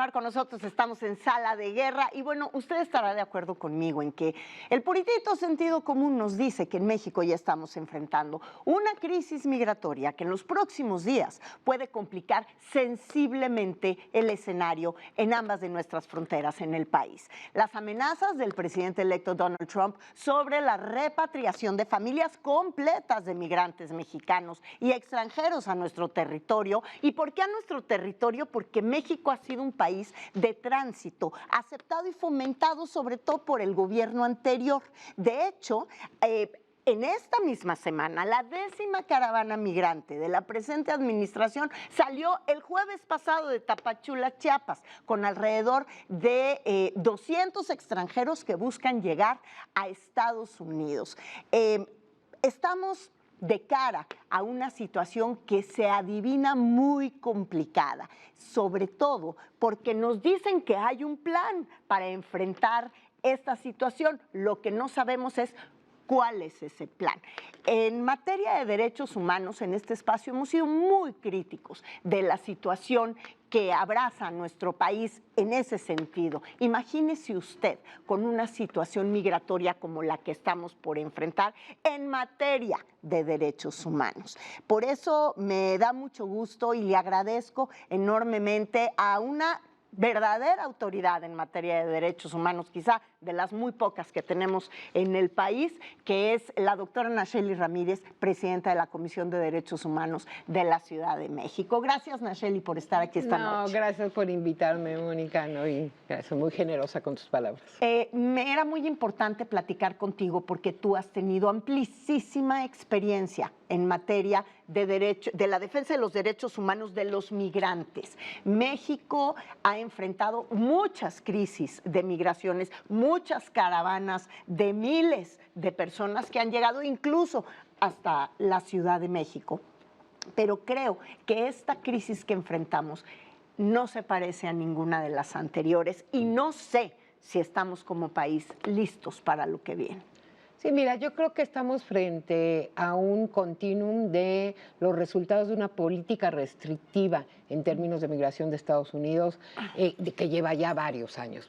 Con nosotros estamos en Sala de Guerra y bueno, usted estará de acuerdo conmigo en que el puritito sentido común nos dice que en México ya estamos enfrentando una crisis migratoria que en los próximos días puede complicar sensiblemente el escenario en ambas de nuestras fronteras en el país. Las amenazas del presidente electo Donald Trump sobre la repatriación de familias completas de migrantes mexicanos y extranjeros a nuestro territorio. ¿Y por qué a nuestro territorio? Porque México ha sido un país de tránsito, aceptado y fomentado sobre todo por el gobierno anterior. De hecho, en esta misma semana, la 10ª caravana migrante de la presente administración salió el jueves pasado de Tapachula, Chiapas, con alrededor de 200 extranjeros que buscan llegar a Estados Unidos. Estamos de cara a una situación que se adivina muy complicada, sobre todo porque nos dicen que hay un plan para enfrentar esta situación. Lo que no sabemos es cuál es ese plan. En materia de derechos humanos, en este espacio hemos sido muy críticos de la situación que abraza a nuestro país en ese sentido. Imagínese usted con una situación migratoria como la que estamos por enfrentar en materia de derechos humanos. Por eso me da mucho gusto y le agradezco enormemente a una verdadera autoridad en materia de derechos humanos, quizá de las muy pocas que tenemos en el país, que es la doctora Nacheli Ramírez, presidenta de la Comisión de Derechos Humanos de la Ciudad de México. Gracias, Nacheli, por estar aquí esta noche. Gracias por invitarme, Mónica, y gracias, muy generosa con tus palabras. Me era muy importante platicar contigo porque tú has tenido amplísima experiencia en materia de la defensa de los derechos humanos de los migrantes. México ha enfrentado muchas crisis de migraciones, muchas caravanas de miles de personas que han llegado incluso hasta la Ciudad de México. Pero creo que esta crisis que enfrentamos no se parece a ninguna de las anteriores y no sé si estamos como país listos para lo que viene. Sí, mira, yo creo que estamos frente a un continuum de los resultados de una política restrictiva en términos de migración de Estados Unidos que lleva ya varios años,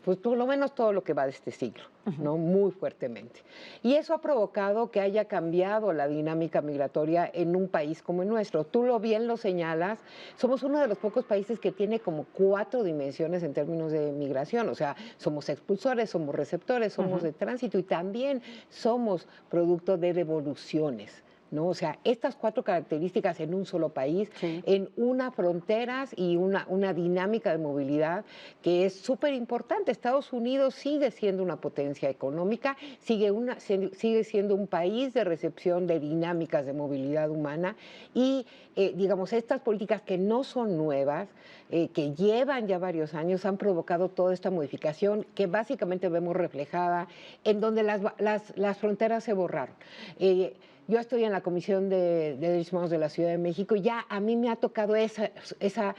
pues por lo menos todo lo que va de este siglo, ¿no? Muy fuertemente. Y eso ha provocado que haya cambiado la dinámica migratoria en un país como el nuestro. Tú bien lo señalas, somos uno de los pocos países que tiene como 4 dimensiones en términos de migración, o sea, somos expulsores, somos receptores, somos de tránsito y también somos producto de revoluciones, ¿no? O sea, estas 4 características en un solo país, sí, en unas fronteras y una dinámica de movilidad que es súper importante. Estados Unidos sigue siendo una potencia económica, sigue siendo un país de recepción de dinámicas de movilidad humana y, digamos, estas políticas que no son nuevas, que llevan ya varios años, han provocado toda esta modificación que básicamente vemos reflejada en donde las fronteras se borraron. Yo estoy en la Comisión de Derechos Humanos de la Ciudad de México y ya a mí me ha tocado esa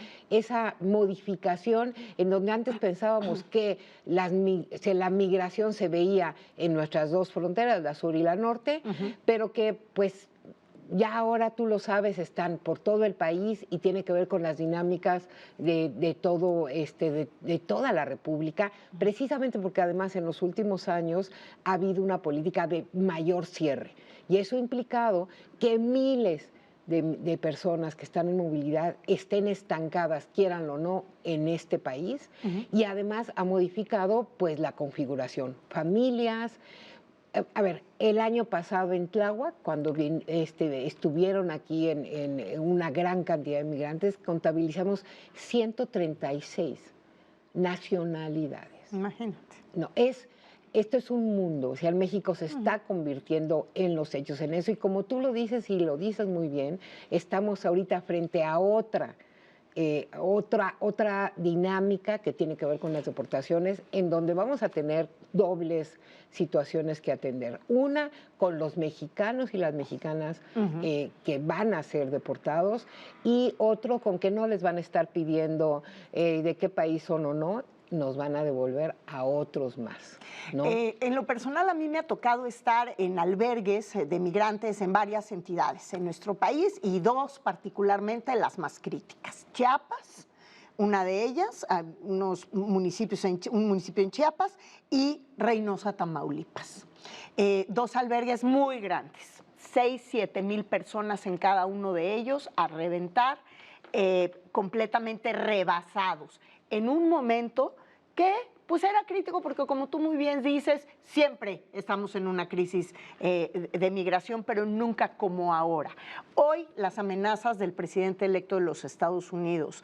modificación en donde antes pensábamos que la migración se veía en nuestras 2 fronteras, la sur y la norte, pero que pues ya ahora tú lo sabes, están por todo el país y tiene que ver con las dinámicas de toda la República, precisamente porque además en los últimos años ha habido una política de mayor cierre. Y eso ha implicado que miles de personas que están en movilidad estén estancadas, quieranlo o no, en este país. Y además ha modificado pues la configuración. Familias. A ver, el año pasado en Tláhuac, cuando estuvieron aquí en una gran cantidad de migrantes, contabilizamos 136 nacionalidades. Imagínate. No, esto es un mundo, o sea, México se está convirtiendo en los hechos en eso, y como tú lo dices y lo dices muy bien, estamos ahorita frente a otra dinámica que tiene que ver con las deportaciones, en donde vamos a tener dobles situaciones que atender. Una, con los mexicanos y las mexicanas que van a ser deportados, y otro, con que no les van a estar pidiendo de qué país son o no, nos van a devolver a otros más, ¿no? En lo personal, a mí me ha tocado estar en albergues de migrantes en varias entidades en nuestro país y 2 particularmente las más críticas, Chiapas, una de ellas, a unos municipios un municipio en Chiapas y Reynosa, Tamaulipas. 2 albergues muy grandes, 6, 7 mil personas en cada uno de ellos a reventar, completamente rebasados, en un momento que pues era crítico porque, como tú muy bien dices, siempre estamos en una crisis de migración, pero nunca como ahora. Hoy las amenazas del presidente electo de los Estados Unidos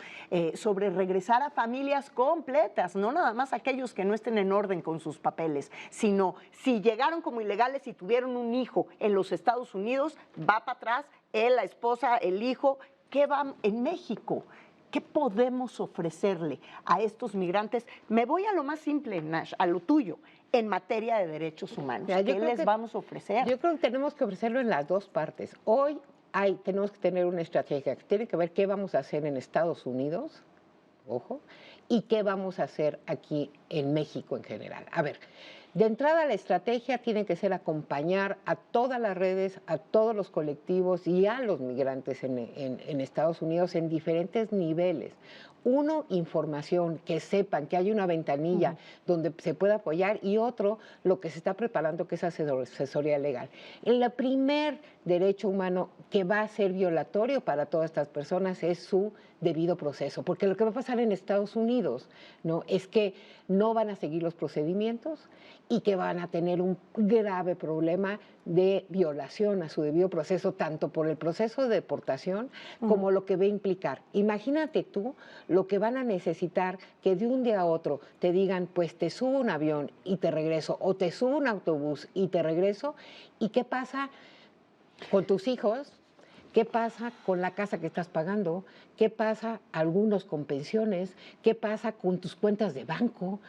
sobre regresar a familias completas, no nada más aquellos que no estén en orden con sus papeles, sino si llegaron como ilegales y tuvieron un hijo en los Estados Unidos, va para atrás, él, la esposa, el hijo. ¿Qué va en México? ¿Qué podemos ofrecerle a estos migrantes? Me voy a lo más simple, Nash, a lo tuyo, en materia de derechos humanos. Mira, ¿Qué les vamos a ofrecer? Yo creo que tenemos que ofrecerlo en las dos partes. Hoy tenemos que tener una estrategia que tiene que ver qué vamos a hacer en Estados Unidos, ojo, y qué vamos a hacer aquí en México en general. A ver, de entrada la estrategia tiene que ser acompañar a todas las redes, a todos los colectivos y a los migrantes en Estados Unidos en diferentes niveles. Uno, información, que sepan que hay una ventanilla donde se puede apoyar, y otro, lo que se está preparando, que es asesoría legal. El primer derecho humano que va a ser violatorio para todas estas personas es su debido proceso, porque lo que va a pasar en Estados Unidos, ¿no?, es que no van a seguir los procedimientos y que van a tener un grave problema de violación a su debido proceso, tanto por el proceso de deportación como lo que va a implicar. Imagínate tú lo que van a necesitar, que de un día a otro te digan, pues te subo un avión y te regreso, o te subo un autobús y te regreso. ¿Y qué pasa con tus hijos? ¿Qué pasa con la casa que estás pagando? ¿Qué pasa algunos con pensiones? ¿Qué pasa con tus cuentas de banco?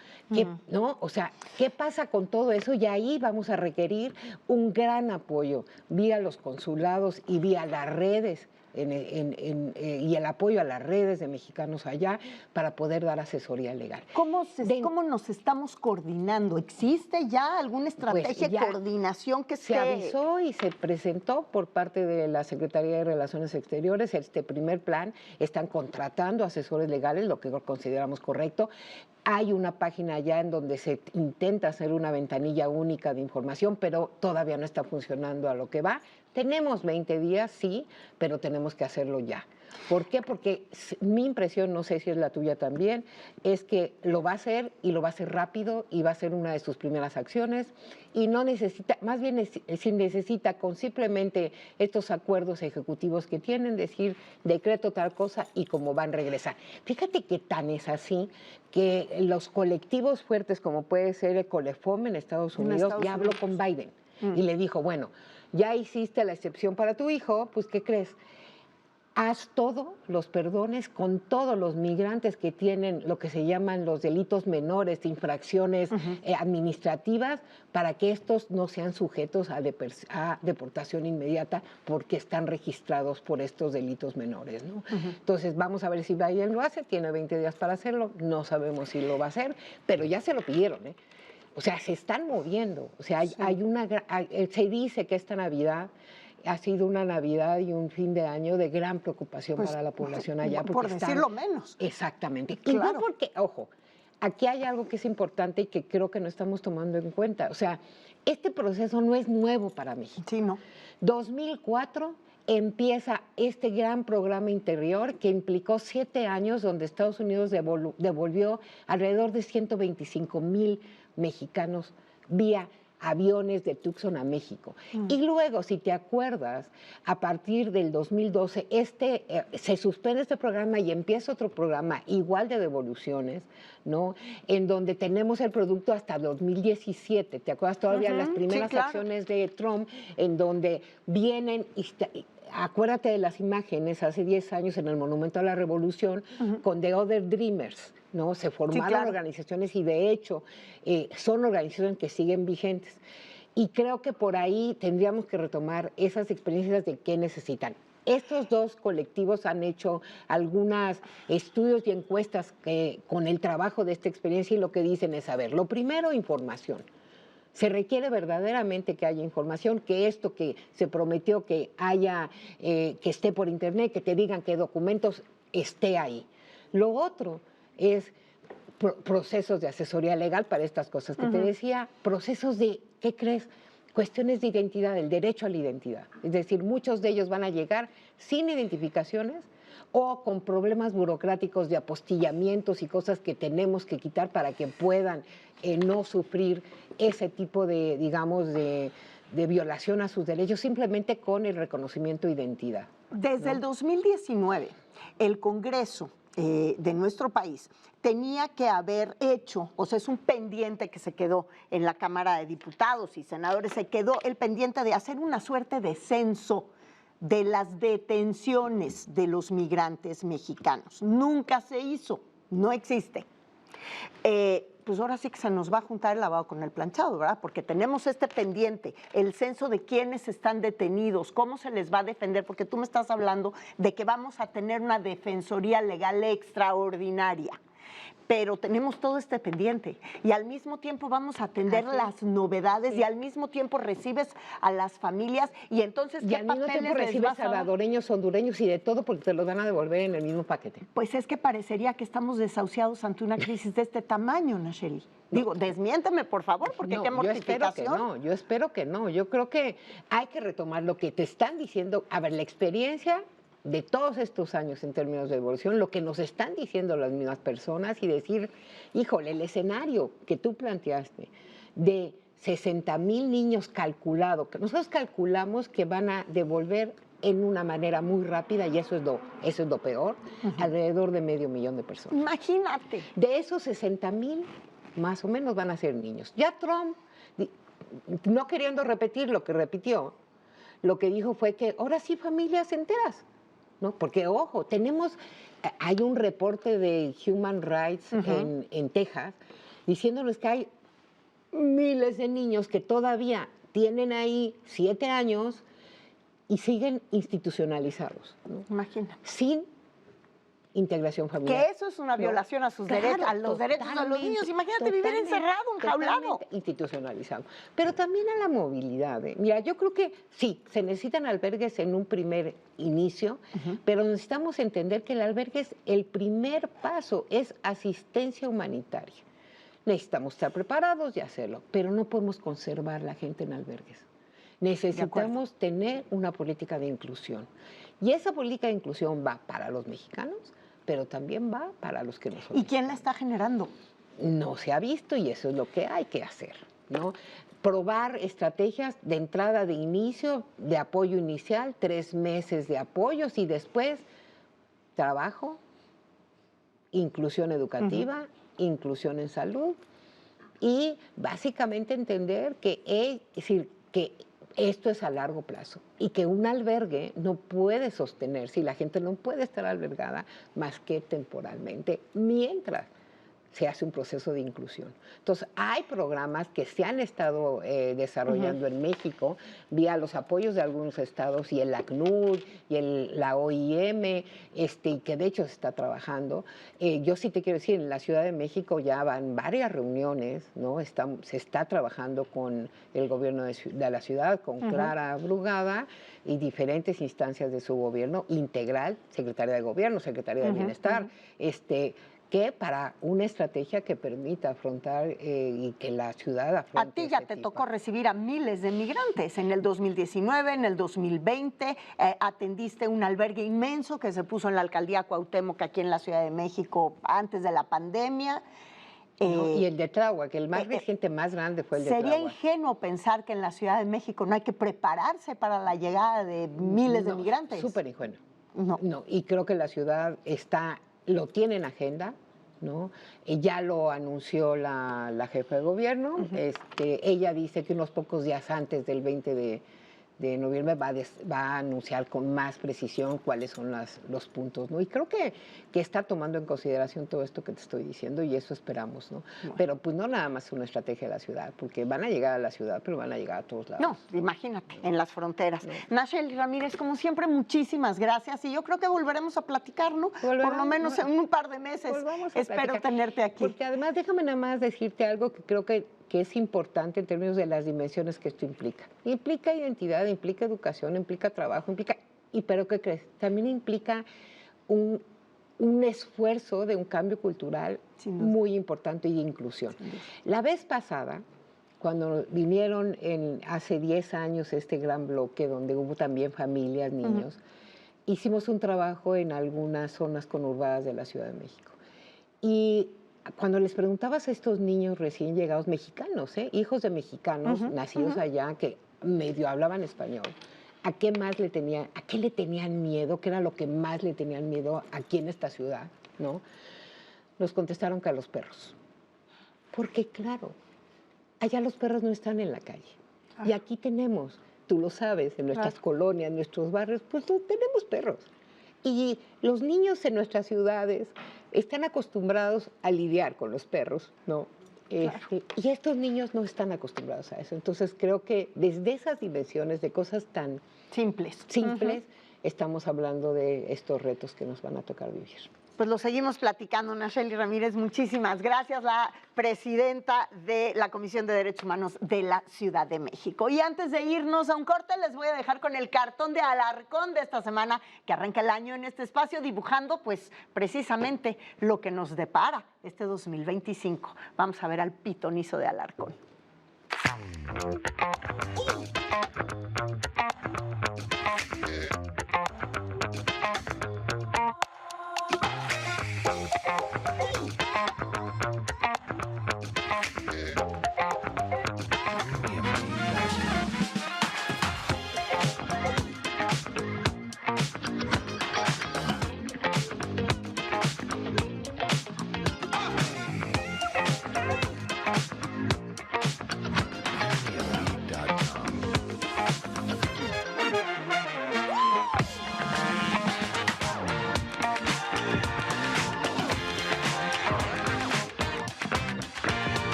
¿No? O sea, ¿qué pasa con todo eso? Y ahí vamos a requerir un gran apoyo vía los consulados y vía las redes y el apoyo a las redes de mexicanos allá para poder dar asesoría legal. ¿Cómo nos estamos coordinando? ¿Existe ya alguna estrategia de coordinación que se avisó y se presentó por parte de la Secretaría de Relaciones Exteriores este primer plan? Están contratando asesores legales, lo que consideramos correcto. Hay una página ya en donde se intenta hacer una ventanilla única de información, pero todavía no está funcionando a lo que va. Tenemos 20 días, sí, pero tenemos que hacerlo ya. ¿Por qué? Porque mi impresión, no sé si es la tuya también, es que lo va a hacer y lo va a hacer rápido y va a ser una de sus primeras acciones, y no necesita, más bien necesita con simplemente estos acuerdos ejecutivos que tienen, decir decreto tal cosa y cómo van a regresar. Fíjate que tan es así que los colectivos fuertes, como puede ser el Colefom en Estados Unidos, ya habló con Biden y le dijo, bueno, ya hiciste la excepción para tu hijo, pues ¿qué crees? Haz todos los perdones con todos los migrantes que tienen lo que se llaman los delitos menores, infracciones administrativas, para que estos no sean sujetos a deportación inmediata porque están registrados por estos delitos menores, ¿no? Entonces, vamos a ver si Biden lo hace, tiene 20 días para hacerlo, no sabemos si lo va a hacer, pero ya se lo pidieron, ¿eh? O sea, se están moviendo, o sea, se dice que esta Navidad ha sido una Navidad y un fin de año de gran preocupación para la población allá. Por decirlo menos. Exactamente. Claro. Y no porque, ojo, aquí hay algo que es importante y que creo que no estamos tomando en cuenta. O sea, este proceso no es nuevo para México. Sí, no. 2004 empieza este gran programa interior que implicó 7 años donde Estados Unidos devolvió alrededor de 125,000 mexicanos vía aviones de Tucson a México. Y luego, si te acuerdas, a partir del 2012 se suspende este programa y empieza otro programa igual de devoluciones, ¿no?, en donde tenemos el producto hasta 2017. ¿Te acuerdas todavía las primeras acciones de Trump, en donde vienen acuérdate de las imágenes hace 10 años en el Monumento a la Revolución con The Other Dreamers, ¿no? Se formaron organizaciones y de hecho son organizaciones que siguen vigentes. Y creo que por ahí tendríamos que retomar esas experiencias de qué necesitan. Estos dos colectivos han hecho algunos estudios y encuestas con el trabajo de esta experiencia, y lo que dicen es, a ver, lo primero, información. Se requiere verdaderamente que haya información, que esto que se prometió que haya, que esté por internet, que te digan qué documentos esté ahí. Lo otro es procesos de asesoría legal para estas cosas que te decía, procesos de, ¿qué crees? Cuestiones de identidad, el derecho a la identidad. Es decir, muchos de ellos van a llegar sin identificaciones o con problemas burocráticos de apostillamientos y cosas que tenemos que quitar para que puedan no sufrir ese tipo de, digamos, de violación a sus derechos simplemente con el reconocimiento de identidad. Desde el 2019, el Congreso de nuestro país tenía que haber hecho, o sea, es un pendiente que se quedó en la Cámara de Diputados y Senadores, se quedó el pendiente de hacer una suerte de censo de las detenciones de los migrantes mexicanos. Nunca se hizo, no existe. Pues ahora sí que se nos va a juntar el lavado con el planchado, ¿verdad? Porque tenemos este pendiente, el censo de quiénes están detenidos, cómo se les va a defender, porque tú me estás hablando de que vamos a tener una defensoría legal extraordinaria. Pero tenemos todo este pendiente y al mismo tiempo vamos a atender las novedades y al mismo tiempo recibes a las familias y entonces y al mismo tiempo recibes a salvadoreños, hondureños y de todo porque te los van a devolver en el mismo paquete. Pues es que parecería que estamos desahuciados ante una crisis de este tamaño, Nacheli. Digo, desmiénteme por favor, porque qué mortificación. Yo espero que no. Yo creo que hay que retomar lo que te están diciendo. A ver, la experiencia de todos estos años en términos de devolución, lo que nos están diciendo las mismas personas y decir, híjole, el escenario que tú planteaste de 60,000 niños calculado, que nosotros calculamos que van a devolver en una manera muy rápida, y eso es lo peor, alrededor de 500,000 de personas. Imagínate. De esos 60,000, más o menos van a ser niños. Ya Trump, no queriendo repetir lo que repitió, lo que dijo fue que ahora sí familias enteras, ¿no? Porque, ojo, hay un reporte de Human Rights en Texas diciéndonos que hay miles de niños que todavía tienen ahí 7 años y siguen institucionalizados, ¿no? Imagínate. Sin integración familiar. Que eso es una violación a sus derechos, a los derechos de los niños. Imagínate vivir encerrado, enjaulado. Institucionalizado. Pero también a la movilidad. Mira, yo creo que sí, se necesitan albergues en un primer inicio, pero necesitamos entender que el albergue es el primer paso, es asistencia humanitaria. Necesitamos estar preparados y hacerlo, pero no podemos conservar la gente en albergues. Necesitamos tener una política de inclusión. Y esa política de inclusión va para los mexicanos, pero también va para los que no son. ¿Y quién la está generando? No se ha visto y eso es lo que hay que hacer, ¿no? Probar estrategias de entrada, de inicio, de apoyo inicial, 3 meses de apoyos y después trabajo, inclusión educativa, inclusión en salud y básicamente entender que esto es a largo plazo y que un albergue no puede sostenerse y la gente no puede estar albergada más que temporalmente mientras se hace un proceso de inclusión. Entonces, hay programas que se han estado desarrollando en México vía los apoyos de algunos estados y el ACNUR y la OIM, y que de hecho se está trabajando. Yo sí te quiero decir, en la Ciudad de México ya van varias reuniones, ¿no? Se está trabajando con el gobierno de la ciudad, con Clara Brugada y diferentes instancias de su gobierno integral, Secretaría de Gobierno, Secretaría de Bienestar, que para una estrategia que permita afrontar y que la ciudad afronte. A ti ya te tocó recibir a miles de migrantes en el 2019, en el 2020, atendiste un albergue inmenso que se puso en la alcaldía Cuauhtémoc aquí en la Ciudad de México antes de la pandemia. Y el de Tláhuac, que el más reciente, más grande fue el de Tláhuac. Sería ingenuo pensar que en la Ciudad de México no hay que prepararse para la llegada de miles de migrantes. Súper ingenuo. No, y creo que la ciudad lo tiene en agenda, ¿no? Ya lo anunció la jefa de gobierno. Ella dice que unos pocos días antes del 20 de noviembre va a anunciar con más precisión cuáles son los puntos, ¿no? Y creo que está tomando en consideración todo esto que te estoy diciendo y eso esperamos, ¿no? Bueno. Pero pues no nada más una estrategia de la ciudad, porque van a llegar a la ciudad, pero van a llegar a todos lados. No, imagínate, en las fronteras. Nacheli Ramírez, como siempre, muchísimas gracias y yo creo que volveremos a platicar, ¿no? Por lo menos en un par de meses. Espero tenerte aquí. Porque además, déjame nada más decirte algo que creo que es importante en términos de las dimensiones que esto implica. Implica identidad, implica educación, implica trabajo, pero ¿qué crees? También implica un esfuerzo de un cambio cultural muy importante y de inclusión. La vez pasada, cuando vinieron hace 10 años este gran bloque donde hubo también familias, niños, hicimos un trabajo en algunas zonas conurbadas de la Ciudad de México. Y cuando les preguntabas a estos niños recién llegados mexicanos, hijos de mexicanos nacidos allá que medio hablaban español, ¿a qué le tenían miedo? ¿Qué era lo que más le tenían miedo aquí en esta ciudad? ¿No? Nos contestaron que a los perros. Porque claro, allá los perros no están en la calle. Y aquí tenemos, tú lo sabes, en nuestras colonias, en nuestros barrios, pues tenemos perros. Y los niños en nuestras ciudades están acostumbrados a lidiar con los perros, ¿no? Y estos niños no están acostumbrados a eso. Entonces creo que desde esas dimensiones de cosas tan simples, estamos hablando de estos retos que nos van a tocar vivir. Pues lo seguimos platicando. Nacheli Ramírez, muchísimas gracias, la presidenta de la Comisión de Derechos Humanos de la Ciudad de México. Y antes de irnos a un corte, les voy a dejar con el cartón de Alarcón de esta semana, que arranca el año en este espacio, dibujando pues precisamente lo que nos depara este 2025. Vamos a ver al pitonizo de Alarcón.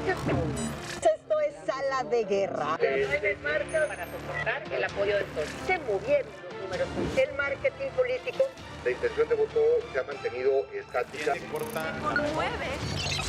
Esto es Sala de Guerra. 9 marcas para soportar el apoyo del sol. Se movieron los números. El marketing político. La intención de voto se ha mantenido estática. Con 9